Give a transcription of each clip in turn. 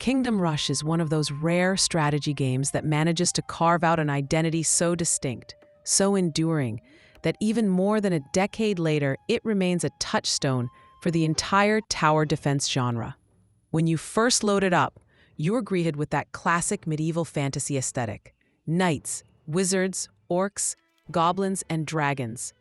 Kingdom Rush is one of those rare strategy games that manages to carve out an identity so distinct, so enduring, that even more than a decade later, it remains a touchstone for the entire tower defense genre. When you first load it up, you're greeted with that classic medieval fantasy aesthetic. Knights, wizards, orcs, goblins, and dragons,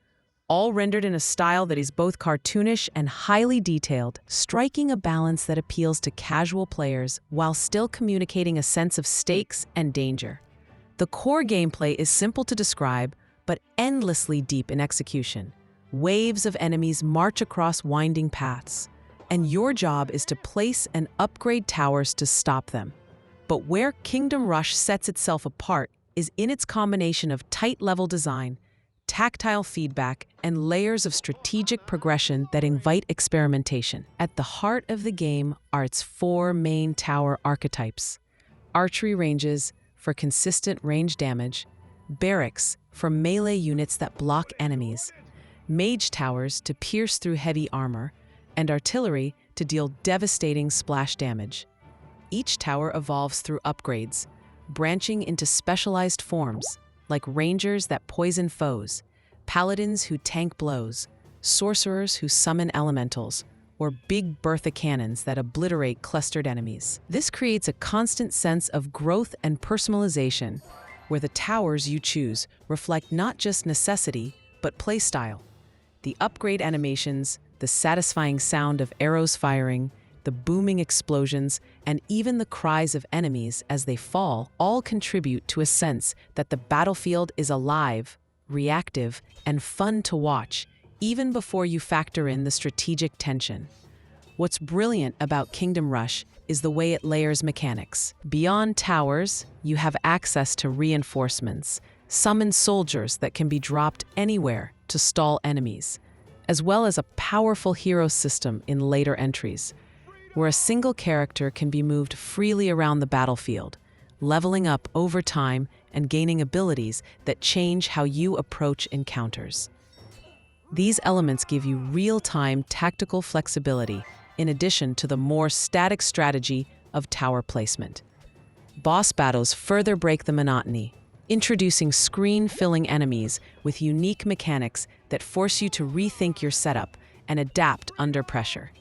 all rendered in a style that is both cartoonish and highly detailed, striking a balance that appeals to casual players while still communicating a sense of stakes and danger. The core gameplay is simple to describe, but endlessly deep in execution. Waves of enemies march across winding paths, and your job is to place and upgrade towers to stop them. But where Kingdom Rush sets itself apart is in its combination of tight level design, tactile feedback, and layers of strategic progression that invite experimentation. At the heart of the game are its four main tower archetypes: archery ranges for consistent range damage, barracks for melee units that block enemies, mage towers to pierce through heavy armor, and artillery to deal devastating splash damage. Each tower evolves through upgrades, branching into specialized forms, like rangers that poison foes, paladins who tank blows, sorcerers who summon elementals, or big Bertha cannons that obliterate clustered enemies. This creates a constant sense of growth and personalization, where the towers you choose reflect not just necessity, but playstyle. The upgrade animations, the satisfying sound of arrows firing, the booming explosions, and even the cries of enemies as they fall all contribute to a sense that the battlefield is alive, reactive, and fun to watch, even before you factor in the strategic tension. What's brilliant about Kingdom Rush is the way it layers mechanics. Beyond towers, you have access to reinforcements, summoned soldiers that can be dropped anywhere to stall enemies, as well as a powerful hero system in later entries, where a single character can be moved freely around the battlefield, leveling up over time and gaining abilities that change how you approach encounters. These elements give you real-time tactical flexibility, in addition to the more static strategy of tower placement. Boss battles further break the monotony, introducing screen-filling enemies with unique mechanics that force you to rethink your setup and adapt under pressure.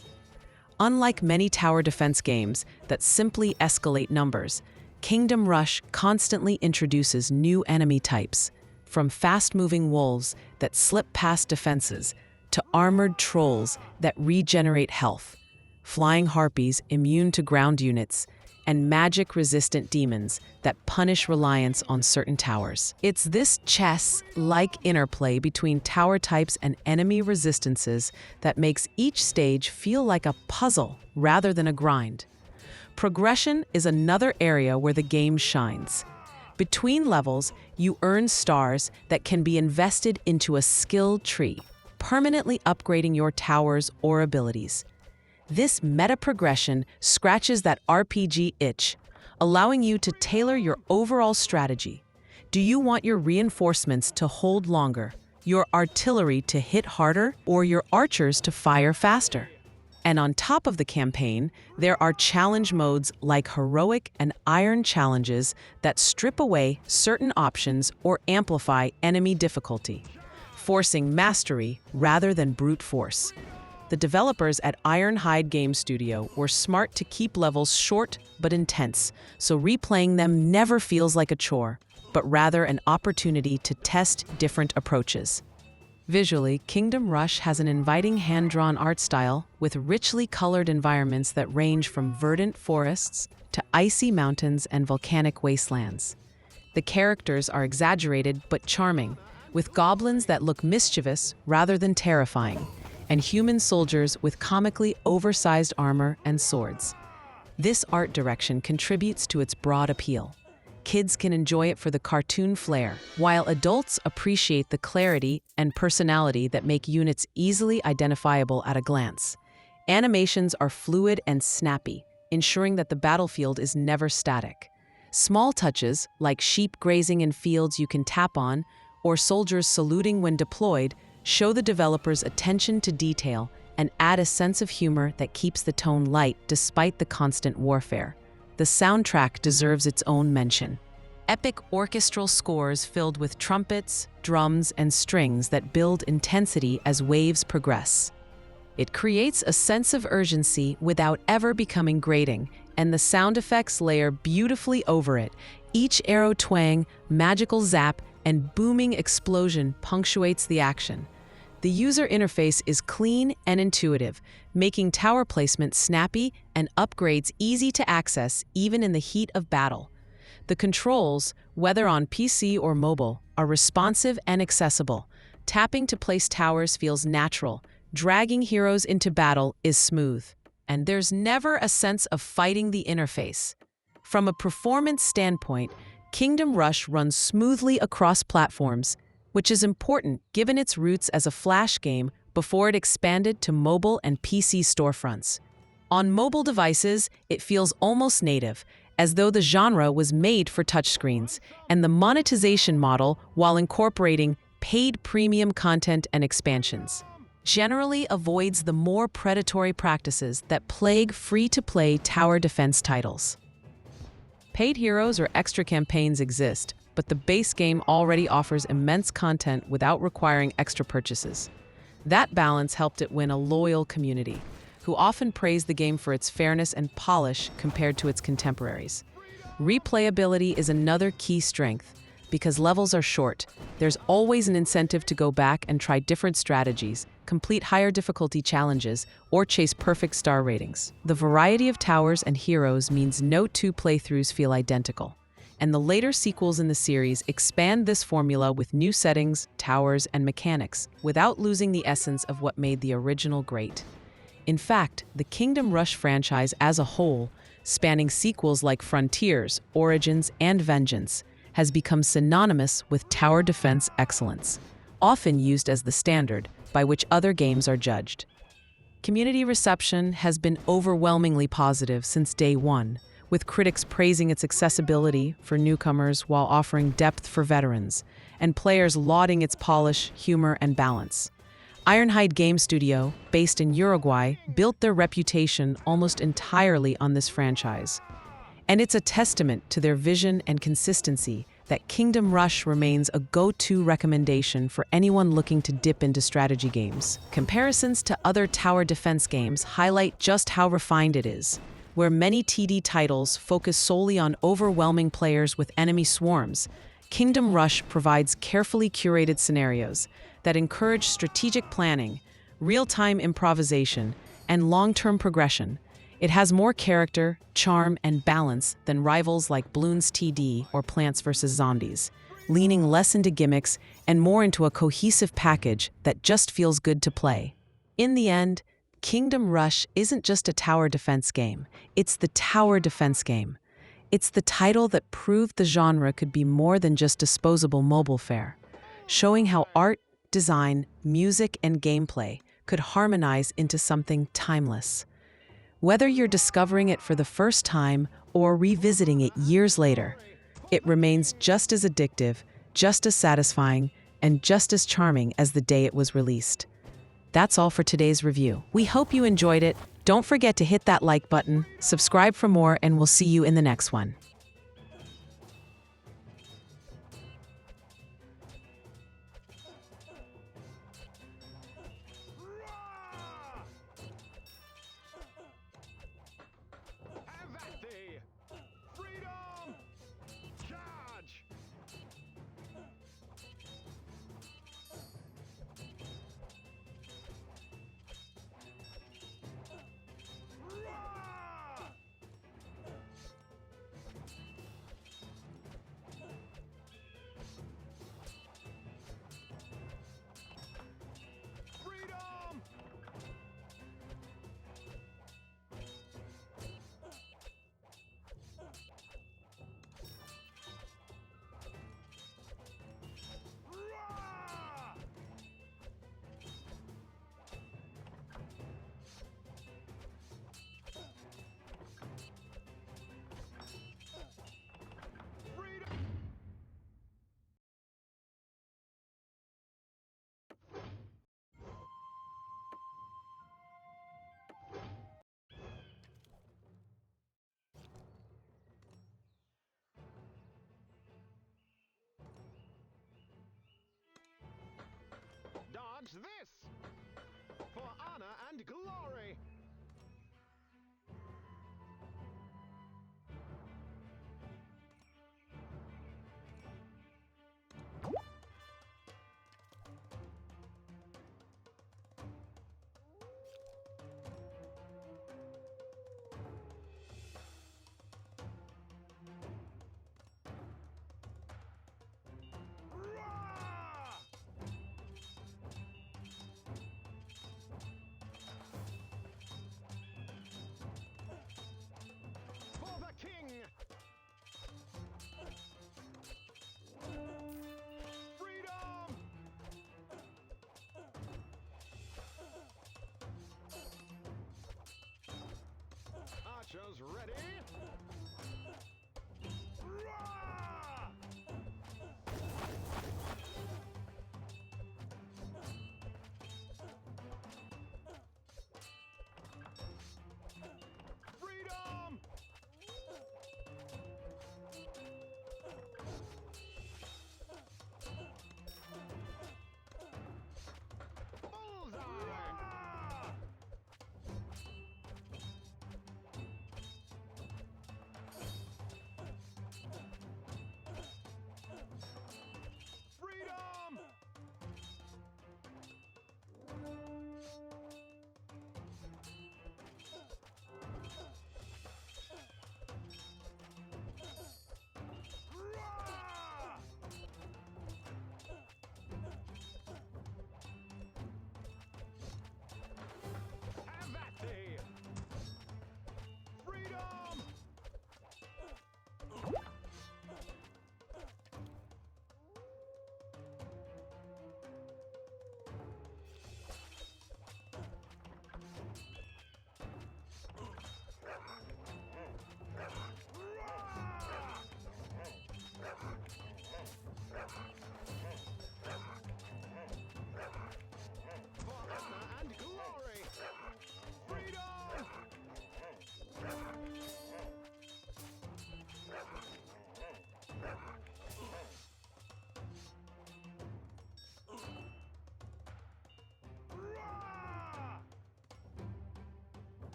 Unlike many tower defense games that simply escalate numbers, Kingdom Rush constantly introduces new enemy types, from fast-moving wolves that slip past defenses to armored trolls that regenerate health, flying harpies immune to ground units, and magic-resistant demons that punish reliance on certain towers. It's this chess-like interplay between tower types and enemy resistances that makes each stage feel like a puzzle rather than a grind. Progression is another area where the game shines. Between levels, you earn stars that can be invested into a skill tree, permanently upgrading your towers or abilities. This meta-progression scratches that RPG itch, allowing you to tailor your overall strategy. Do you want your reinforcements to hold longer, your artillery to hit harder, or your archers to fire faster? And on top of the campaign, there are challenge modes like Heroic and Iron challenges that strip away certain options or amplify enemy difficulty, forcing mastery rather than brute force. The developers at Ironhide Game Studio were smart to keep levels short but intense, so replaying them never feels like a chore, but rather an opportunity to test different approaches. Visually, Kingdom Rush has an inviting hand-drawn art style with richly colored environments that range from verdant forests to icy mountains and volcanic wastelands. The characters are exaggerated but charming, with goblins that look mischievous rather than terrifying, and human soldiers with comically oversized armor and swords. This art direction contributes to its broad appeal. Kids can enjoy it for the cartoon flair, while adults appreciate the clarity and personality that make units easily identifiable at a glance. Animations are fluid and snappy, ensuring that the battlefield is never static. Small touches, like sheep grazing in fields you can tap on, or soldiers saluting when deployed, show the developers' attention to detail and add a sense of humor that keeps the tone light despite the constant warfare. the soundtrack deserves its own mention. Epic orchestral scores filled with trumpets, drums, and strings that build intensity as waves progress. It creates a sense of urgency without ever becoming grating, and the sound effects layer beautifully over it. Each arrow twang, magical zap, and booming explosion punctuates the action. The user interface is clean and intuitive, making tower placement snappy and upgrades easy to access even in the heat of battle. The controls, whether on PC or mobile, are responsive and accessible. Tapping to place towers feels natural. Dragging heroes into battle is smooth. And there's never a sense of fighting the interface. From a performance standpoint, Kingdom Rush runs smoothly across platforms, which is important given its roots as a flash game before it expanded to mobile and PC storefronts. On mobile devices, it feels almost native, as though the genre was made for touchscreens, and the monetization model, while incorporating paid premium content and expansions, generally avoids the more predatory practices that plague free-to-play tower defense titles. Paid heroes or extra campaigns exist, but the base game already offers immense content without requiring extra purchases. That balance helped it win a loyal community, who often praise the game for its fairness and polish compared to its contemporaries. Replayability is another key strength. Because levels are short, there's always an incentive to go back and try different strategies, complete higher difficulty challenges, or chase perfect star ratings. The variety of towers and heroes means no two playthroughs feel identical, and the later sequels in the series expand this formula with new settings, towers, and mechanics, without losing the essence of what made the original great. In fact, the Kingdom Rush franchise as a whole, spanning sequels like Frontiers, Origins, and Vengeance, has become synonymous with tower defense excellence, often used as the standard by which other games are judged. Community reception has been overwhelmingly positive since day one, with critics praising its accessibility for newcomers while offering depth for veterans, and players lauding its polish, humor, and balance. Ironhide Game Studio, based in Uruguay, built their reputation almost entirely on this franchise. And it's a testament to their vision and consistency that Kingdom Rush remains a go-to recommendation for anyone looking to dip into strategy games. Comparisons to other tower defense games highlight just how refined it is. Where many TD titles focus solely on overwhelming players with enemy swarms, Kingdom Rush provides carefully curated scenarios that encourage strategic planning, real-time improvisation, and long-term progression. It has more character, charm, and balance than rivals like Bloons TD or Plants vs. Zombies, leaning less into gimmicks and more into a cohesive package that just feels good to play. In the end, Kingdom Rush isn't just a tower defense game, it's the tower defense game. It's the title that proved the genre could be more than just disposable mobile fare, showing how art, design, music, and gameplay could harmonize into something timeless. Whether you're discovering it for the first time or revisiting it years later, it remains just as addictive, just as satisfying, and just as charming as the day it was released. That's all for today's review. We hope you enjoyed it. Don't forget to hit that like button, subscribe for more, and we'll see you in the next one. Have at thee! Freedom! Charge! Roar! and glory